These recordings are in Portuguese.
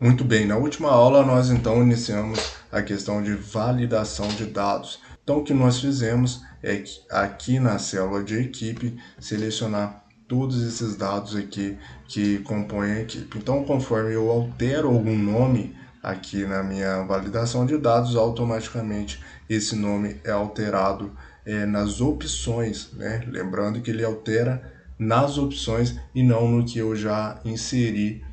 Muito bem, na última aula nós então iniciamos a questão de validação de dados. Então o que nós fizemos é que aqui na célula de equipe selecionar todos esses dados aqui que compõem a equipe. Então conforme eu altero algum nome aqui na minha validação de dados, automaticamente esse nome é alterado nas opções, né? Lembrando que ele altera nas opções e não no que eu já inseri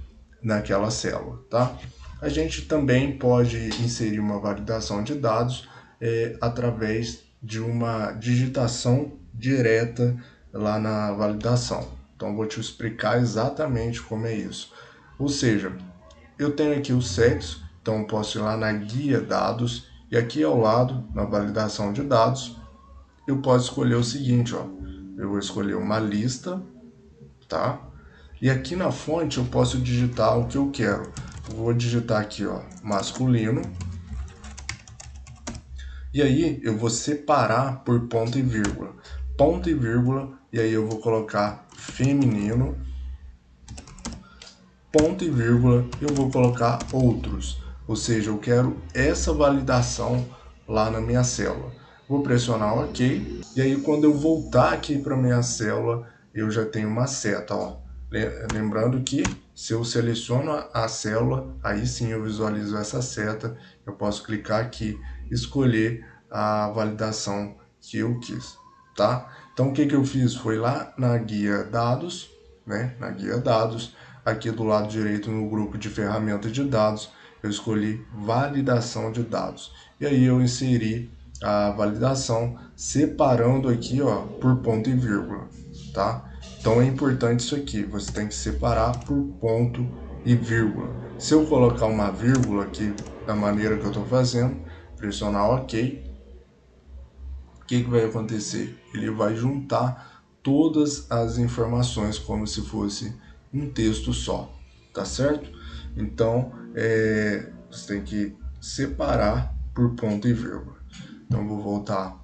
naquela célula, tá? A gente também pode inserir uma validação de dados através de uma digitação direta lá na validação. Então, vou te explicar exatamente como é isso. Ou seja, eu tenho aqui o sexo, então posso ir lá na guia dados e aqui ao lado, na validação de dados, eu posso escolher o seguinte, ó. Eu vou escolher uma lista, tá? E aqui na fonte eu posso digitar o que eu quero. Vou digitar aqui, ó, masculino. E aí eu vou separar por ponto e vírgula. Ponto e vírgula, e aí eu vou colocar feminino. Ponto e vírgula, eu vou colocar outros. Ou seja, eu quero essa validação lá na minha célula. Vou pressionar OK. E aí quando eu voltar aqui para minha célula, eu já tenho uma seta, ó. Lembrando que se eu seleciono a célula, aí sim eu visualizo essa seta, eu posso clicar aqui, escolher a validação que eu quis, tá? Então o que eu fiz foi lá na guia dados, né? Na guia dados, aqui do lado direito no grupo de ferramentas de dados, eu escolhi validação de dados. E aí eu inseri a validação separando aqui, ó, por ponto e vírgula, tá? Então é importante isso aqui, você tem que separar por ponto e vírgula. Se eu colocar uma vírgula aqui da maneira que eu estou fazendo, pressionar OK, o que vai acontecer? Ele vai juntar todas as informações como se fosse um texto só, tá certo? Então você tem que separar por ponto e vírgula. Então vou voltar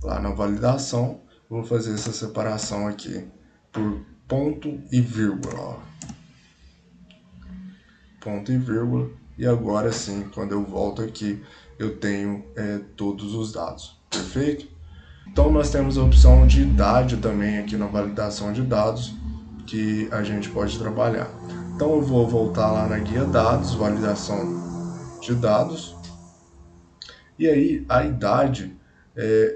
lá na validação, vou fazer essa separação aqui por ponto e vírgula, ó. Ponto e vírgula, e agora sim, quando eu volto aqui, eu tenho todos os dados, perfeito? Então nós temos a opção de idade também aqui na validação de dados, que a gente pode trabalhar. Então eu vou voltar lá na guia dados, validação de dados, e aí a idade,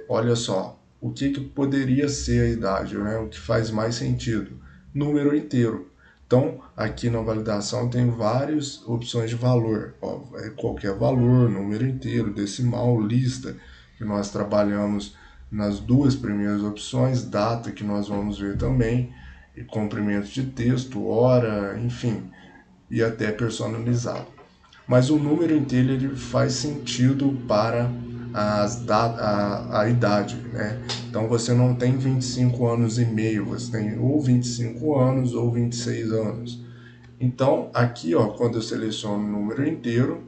olha só, o que poderia ser a idade, né? O que faz mais sentido? Número inteiro. Então, aqui na validação tem várias opções de valor. Ó, qualquer valor, número inteiro, decimal, lista, que nós trabalhamos nas duas primeiras opções, data, que nós vamos ver também, e comprimento de texto, hora, enfim, e até personalizado. Mas o número inteiro ele faz sentido para a idade, né? Então você não tem 25 anos e meio, você tem ou 25 anos ou 26 anos. Então aqui, ó, quando eu seleciono o número inteiro,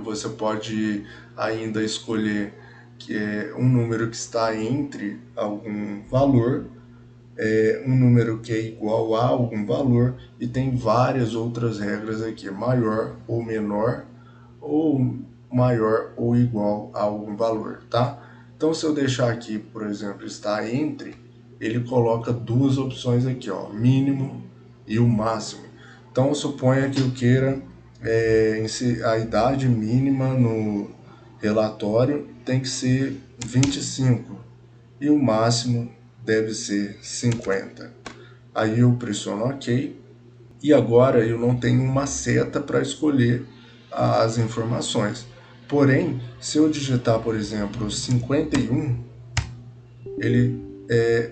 você pode ainda escolher que é um número que está entre algum valor, um número que é igual a algum valor, e tem várias outras regras aqui, maior ou menor, ou maior ou igual a algum valor, tá? Então se eu deixar aqui, por exemplo, está entre, ele coloca duas opções aqui, ó, mínimo e o máximo. Então suponha que eu queira a idade mínima no relatório tem que ser 25 e o máximo deve ser 50. Aí eu pressiono OK e agora eu não tenho uma seta para escolher as informações. Porém, se eu digitar, por exemplo, 51, ele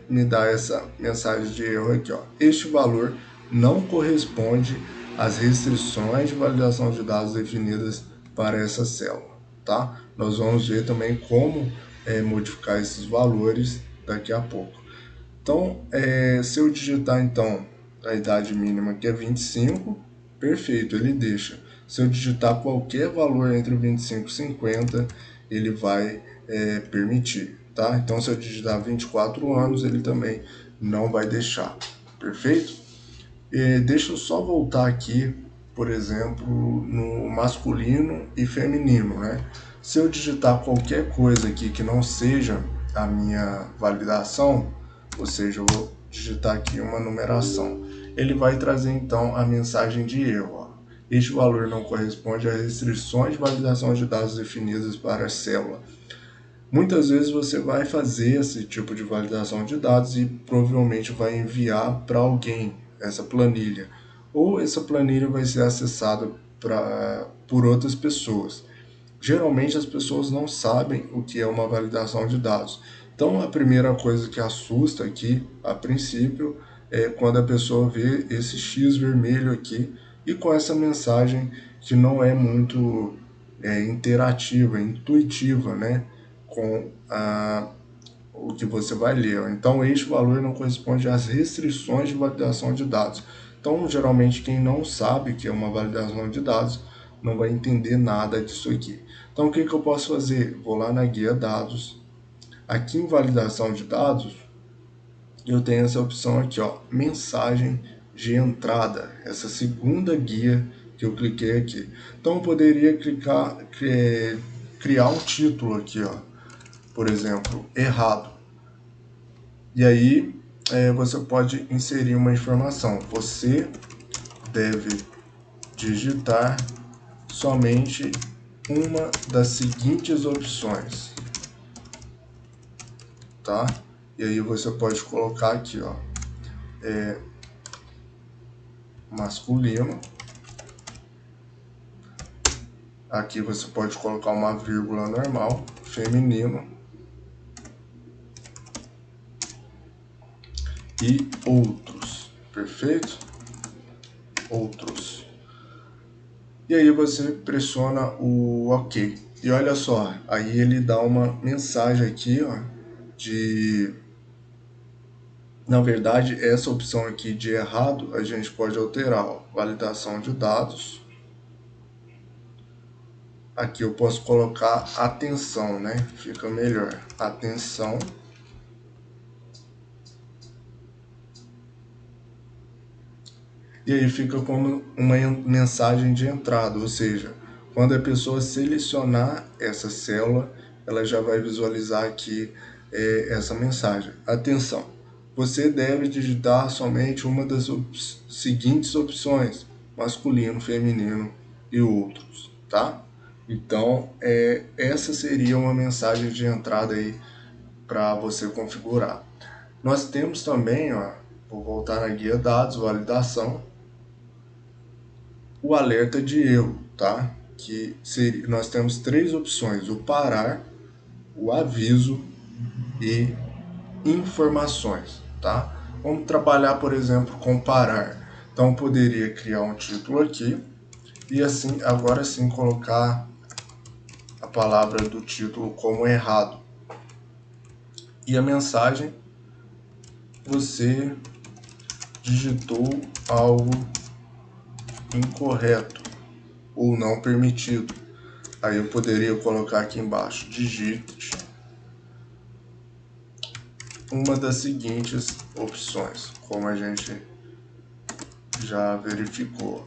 me dá essa mensagem de erro aqui, ó. Este valor não corresponde às restrições de validação de dados definidas para essa célula, tá? Nós vamos ver também como modificar esses valores daqui a pouco. Então, se eu digitar então a idade mínima que é 25, perfeito, ele deixa. Se eu digitar qualquer valor entre 25 e 50, ele vai permitir, tá? Então, se eu digitar 24 anos, ele também não vai deixar, perfeito? Deixa eu só voltar aqui por exemplo, no masculino e feminino, né? Se eu digitar qualquer coisa aqui que não seja a minha validação, ou seja, eu vou digitar aqui uma numeração, ele vai trazer então a mensagem de erro. Ó. Este valor não corresponde às restrições de validação de dados definidas para a célula. Muitas vezes você vai fazer esse tipo de validação de dados e provavelmente vai enviar para alguém essa planilha. Ou essa planilha vai ser acessada por outras pessoas. Geralmente as pessoas não sabem o que é uma validação de dados. Então a primeira coisa que assusta aqui, a princípio, é quando a pessoa vê esse X vermelho aqui e com essa mensagem que não é muito interativa, intuitiva, né? Com o que você vai ler. Então, este valor não corresponde às restrições de validação de dados. Então, geralmente, quem não sabe que é uma validação de dados não vai entender nada disso aqui. Então, o que eu posso fazer? Vou lá na guia dados. Aqui em validação de dados, eu tenho essa opção aqui, ó, mensagem de entrada. Essa segunda guia que eu cliquei aqui. Então, eu poderia criar um título aqui, ó. Por exemplo, errado. E aí você pode inserir uma informação. Você deve digitar somente uma das seguintes opções, tá? E aí você pode colocar aqui, ó, masculino. Aqui você pode colocar uma vírgula normal, feminino. E outros, perfeito? Outros. E aí você pressiona o OK. E olha só, aí ele dá uma mensagem aqui, ó, de... Na verdade, essa opção aqui de errado, a gente pode alterar, ó, validação de dados. Aqui eu posso colocar atenção, né? Fica melhor. Atenção. E aí fica como uma mensagem de entrada, ou seja, quando a pessoa selecionar essa célula, ela já vai visualizar aqui essa mensagem. Atenção, você deve digitar somente uma das seguintes opções, masculino, feminino e outros, tá? Então, essa seria uma mensagem de entrada aí para você configurar. Nós temos também, ó, vou voltar na guia dados, validação, o alerta de erro, tá? Que seria, nós temos três opções: o parar, o aviso e informações, tá? Vamos trabalhar, por exemplo, com parar. Então, poderia criar um título aqui e assim, agora sim, colocar a palavra do título como errado. E a mensagem: você digitou algo incorreto ou não permitido. Aí eu poderia colocar aqui embaixo: digite uma das seguintes opções, como a gente já verificou.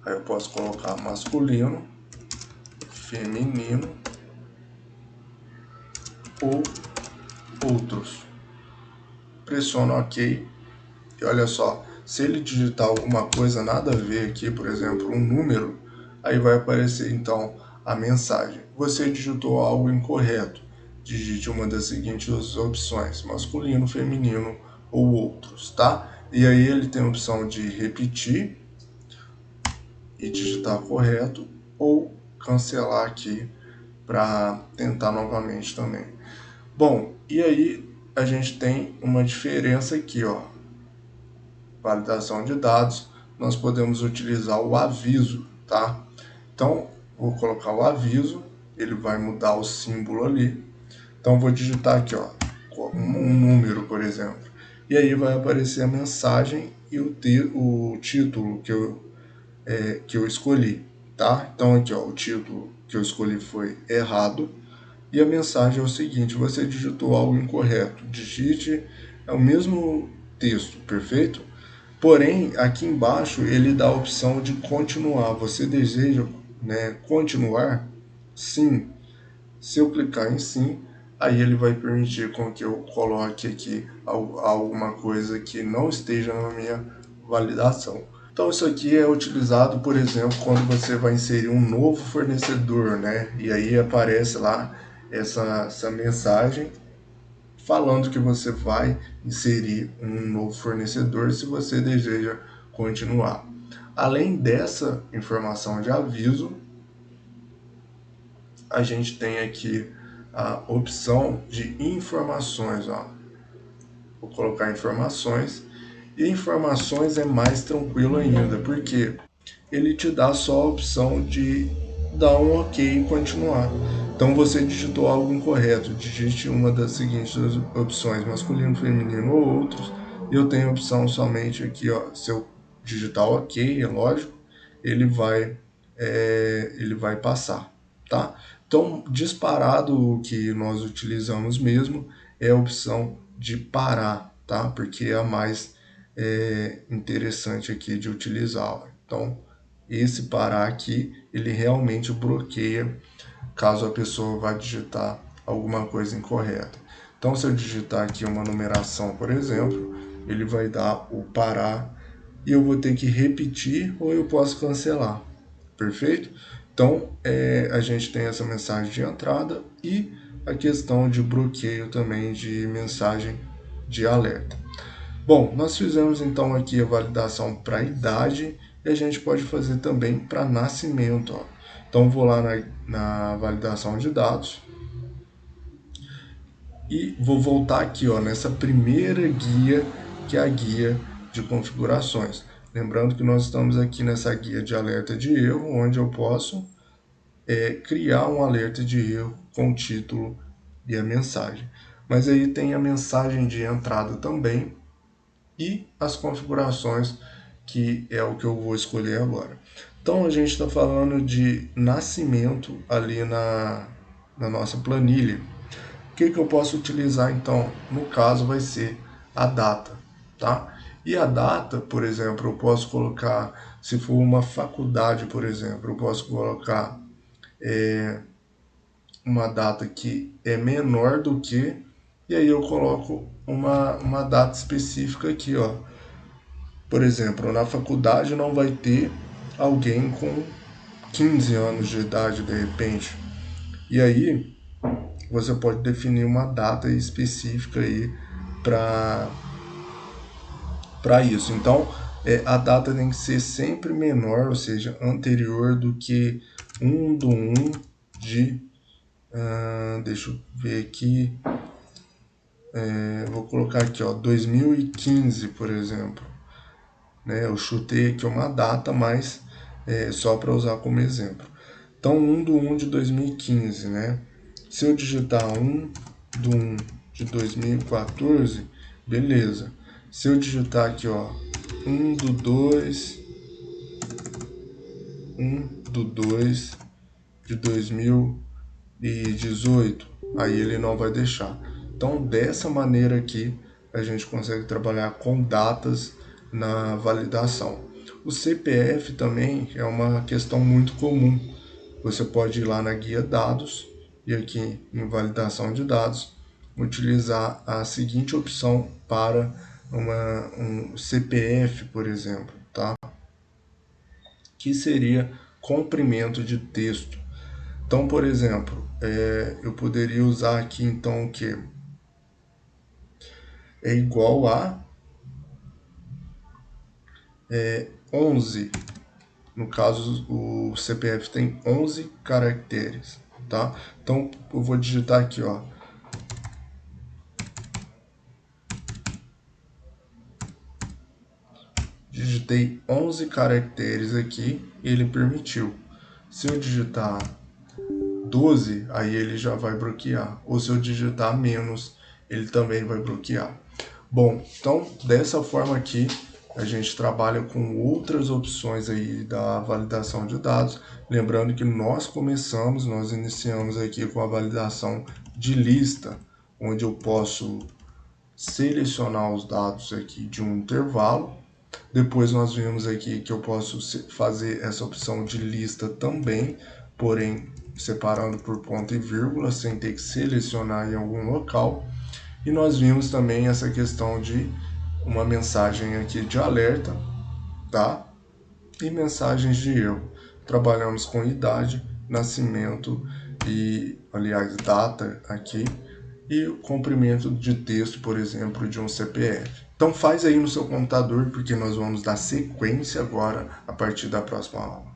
Aí eu posso colocar masculino, feminino ou outros. Pressiono OK. E olha só, se ele digitar alguma coisa nada a ver aqui, por exemplo, um número, aí vai aparecer então a mensagem: você digitou algo incorreto. Digite uma das seguintes opções: masculino, feminino ou outros, tá? E aí ele tem a opção de repetir e digitar correto ou cancelar aqui para tentar novamente também. Bom, e aí a gente tem uma diferença aqui, ó. Validação de dados, nós podemos utilizar o aviso, tá? Então, vou colocar o aviso, ele vai mudar o símbolo ali. Então, vou digitar aqui, ó, um número, por exemplo. E aí vai aparecer a mensagem e o título que eu escolhi, tá? Então, aqui, ó, o título que eu escolhi foi errado. E a mensagem é o seguinte: você digitou algo incorreto. Digite, é o mesmo texto, perfeito? Porém, aqui embaixo ele dá a opção de continuar. Você deseja, né, continuar? Sim. Se eu clicar em sim, aí ele vai permitir com que eu coloque aqui alguma coisa que não esteja na minha validação. Então isso aqui é utilizado, por exemplo, quando você vai inserir um novo fornecedor, né? E aí aparece lá essa mensagem falando que você vai inserir um novo fornecedor se você deseja continuar. Além dessa informação de aviso, a gente tem aqui a opção de informações. Ó. Vou colocar informações. E informações é mais tranquilo ainda, porque ele te dá só a opção de dar um ok e continuar. Então você digitou algo incorreto, digite uma das seguintes opções, masculino, feminino ou outros. Eu tenho a opção somente aqui, ó, se eu digitar ok, é lógico, ele vai passar, tá? Então, disparado o que nós utilizamos mesmo é a opção de parar, tá? Porque é a mais interessante aqui de utilizar. Então, esse parar aqui, ele realmente bloqueia caso a pessoa vá digitar alguma coisa incorreta. Então, se eu digitar aqui uma numeração, por exemplo, ele vai dar o parar e eu vou ter que repetir ou eu posso cancelar. Perfeito? Então, a gente tem essa mensagem de entrada e a questão de bloqueio também de mensagem de alerta. Bom, nós fizemos então aqui a validação para idade e a gente pode fazer também para nascimento. Ó. Então, vou lá na validação de dados e vou voltar aqui ó, nessa primeira guia, que é a guia de configurações. Lembrando que nós estamos aqui nessa guia de alerta de erro, onde eu posso criar um alerta de erro com o título e a mensagem. Mas aí tem a mensagem de entrada também e as configurações, que é o que eu vou escolher agora. Então a gente está falando de nascimento ali na nossa planilha. O que eu posso utilizar então? No caso vai ser a data, tá? E a data, por exemplo, eu posso colocar, se for uma faculdade, por exemplo, eu posso colocar uma data que é menor do que, e aí eu coloco uma data específica aqui, ó. Por exemplo, na faculdade não vai ter alguém com 15 anos de idade de repente. E aí você pode definir uma data específica aí para isso. Então, a data tem que ser sempre menor, ou seja, anterior do que 1 de deixa eu ver aqui. Vou colocar aqui, ó, 2015, por exemplo. Né? Eu chutei aqui uma data, mas só para usar como exemplo. Então, 1 de 2015, né? Se eu digitar 1 de 2014, beleza. Se eu digitar aqui, ó, 2 de 2018, aí ele não vai deixar. Então, dessa maneira aqui, a gente consegue trabalhar com datas na validação. O CPF também é uma questão muito comum. Você pode ir lá na guia dados e aqui em validação de dados, utilizar a seguinte opção para um CPF, por exemplo, tá? Que seria comprimento de texto. Então, por exemplo, eu poderia usar aqui então o que? É igual a 11. No caso, o CPF tem 11 caracteres, tá? Então, eu vou digitar aqui, ó. Digitei 11 caracteres aqui e ele permitiu. Se eu digitar 12, aí ele já vai bloquear. Ou se eu digitar menos, ele também vai bloquear. Bom, então dessa forma aqui a gente trabalha com outras opções aí da validação de dados. Lembrando que nós iniciamos aqui com a validação de lista, onde eu posso selecionar os dados aqui de um intervalo Depois nós vimos aqui que eu posso fazer essa opção de lista também, porém separando por ponto e vírgula, sem ter que selecionar em algum local. E nós vimos também essa questão de uma mensagem aqui de alerta, tá? E mensagens de erro. Trabalhamos com idade, nascimento e, aliás, data aqui, e o comprimento de texto, por exemplo, de um CPF. Então faz aí no seu computador, porque nós vamos dar sequência agora a partir da próxima aula.